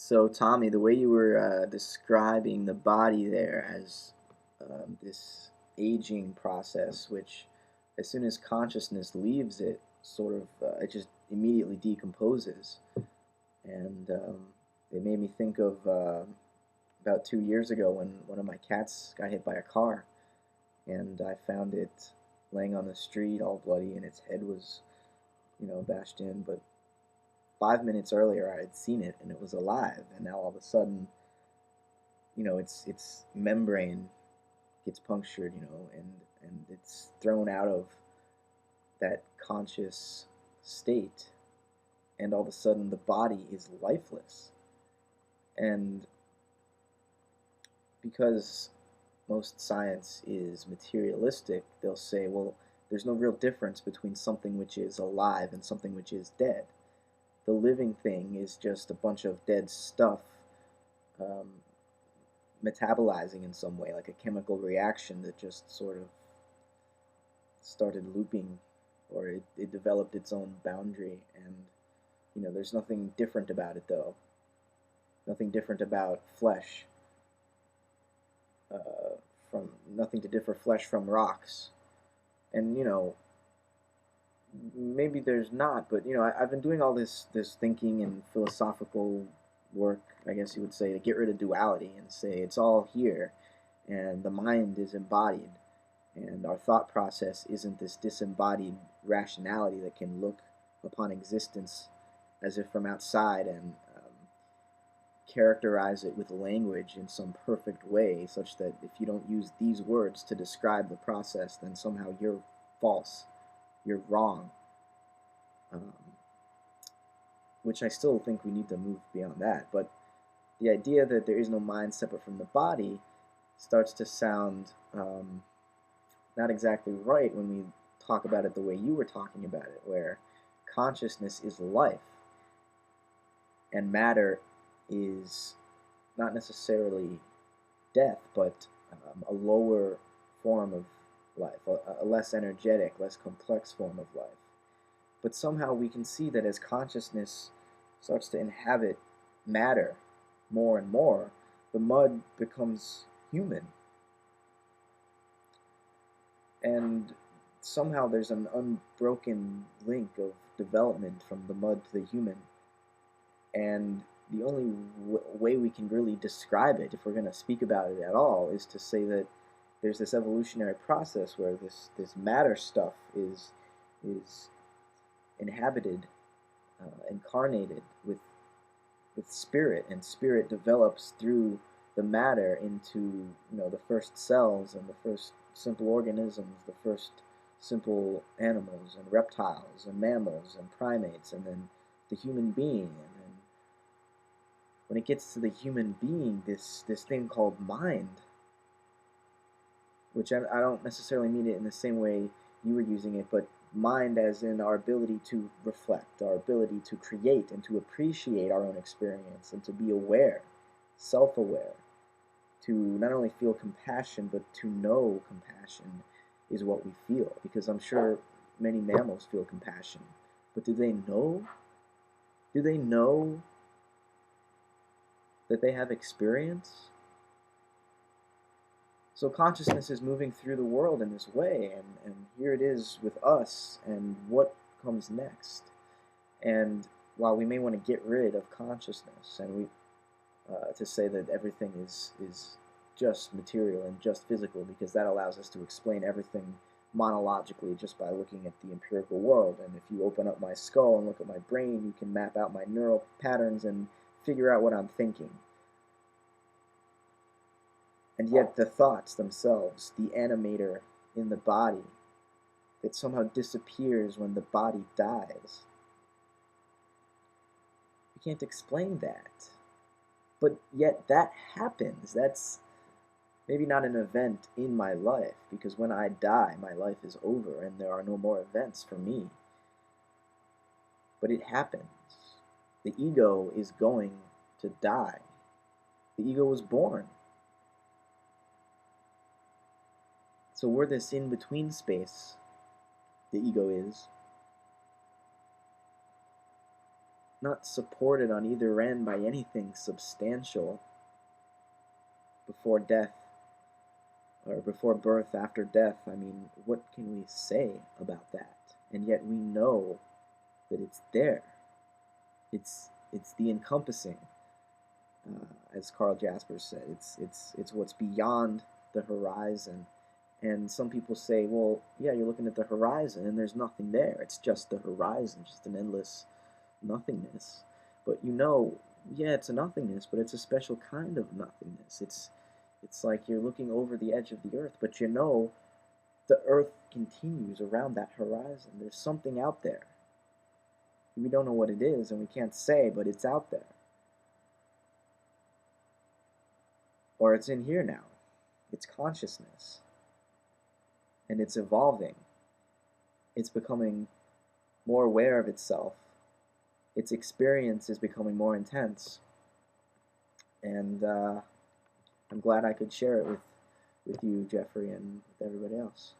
So, Tommy, the way you were describing the body there as this aging process, which as soon as consciousness leaves it, sort of, it just immediately decomposes. And it made me think of about 2 years ago when one of my cats got hit by a car, and I found it laying on the street all bloody, and its head was, bashed in. But 5 minutes earlier I had seen it and it was alive, and now all of a sudden, its membrane gets punctured, and it's thrown out of that conscious state, and all of a sudden the body is lifeless. And because most science is materialistic, they'll say, well, there's no real difference between something which is alive and something which is dead. The living thing is just a bunch of dead stuff um, metabolizing in some way, like a chemical reaction that just sort of started looping, or it developed its own boundary. And, there's nothing different about it, though. Nothing different about flesh, from nothing to differ flesh from rocks. And, maybe there's not, but I've been doing all this thinking and philosophical work, I guess you would say, to get rid of duality and say it's all here, and the mind is embodied, and our thought process isn't this disembodied rationality that can look upon existence as if from outside and characterize it with language in some perfect way, such that if you don't use these words to describe the process, then somehow you're false, you're wrong. Um, which I still think we need to move beyond that. But the idea that there is no mind separate from the body starts to sound not exactly right when we talk about it the way you were talking about it, where consciousness is life and matter is not necessarily death, but a lower form of life, a less energetic, less complex form of life. But somehow we can see that as consciousness starts to inhabit matter more and more, the mud becomes human. And somehow there's an unbroken link of development from the mud to the human. And the only way we can really describe it, if we're going to speak about it at all, is to say that there's this evolutionary process where this matter stuff is inhabited, incarnated with spirit, and spirit develops through the matter into the first cells and the first simple organisms, the first simple animals and reptiles and mammals and primates, and then the human being. And then when it gets to the human being, this thing called mind, which I don't necessarily mean it in the same way you were using it, but mind as in our ability to reflect, our ability to create and to appreciate our own experience and to be aware, self-aware, to not only feel compassion but to know compassion is what we feel. Because I'm sure many mammals feel compassion, but do they know? Do they know that they have experience? So consciousness is moving through the world in this way, and here it is with us, and what comes next. And while we may want to get rid of consciousness, and we to say that everything is just material and just physical, because that allows us to explain everything monologically just by looking at the empirical world. And if you open up my skull and look at my brain, you can map out my neural patterns and figure out what I'm thinking. And yet the thoughts themselves, the animator in the body that somehow disappears when the body dies, we can't explain that. But yet that happens. That's maybe not an event in my life, because when I die, my life is over and there are no more events for me. But it happens. The ego is going to die. The ego was born. So we're this in-between space, the ego is, not supported on either end by anything substantial before death, or before birth, after death. I mean, what can we say about that? And yet we know that it's there. It's the encompassing, as Carl Jaspers said. It's what's beyond the horizon. And some people say, well, yeah, you're looking at the horizon and there's nothing there. It's just the horizon, just an endless nothingness. But you know, yeah, it's a nothingness, but it's a special kind of nothingness. It's like you're looking over the edge of the earth, but you know the earth continues around that horizon. There's something out there. We don't know what it is and we can't say, but it's out there. Or it's in here now. It's consciousness. And it's evolving. It's becoming more aware of itself. Its experience is becoming more intense. And I'm glad I could share it with you, Jeffrey, and with everybody else.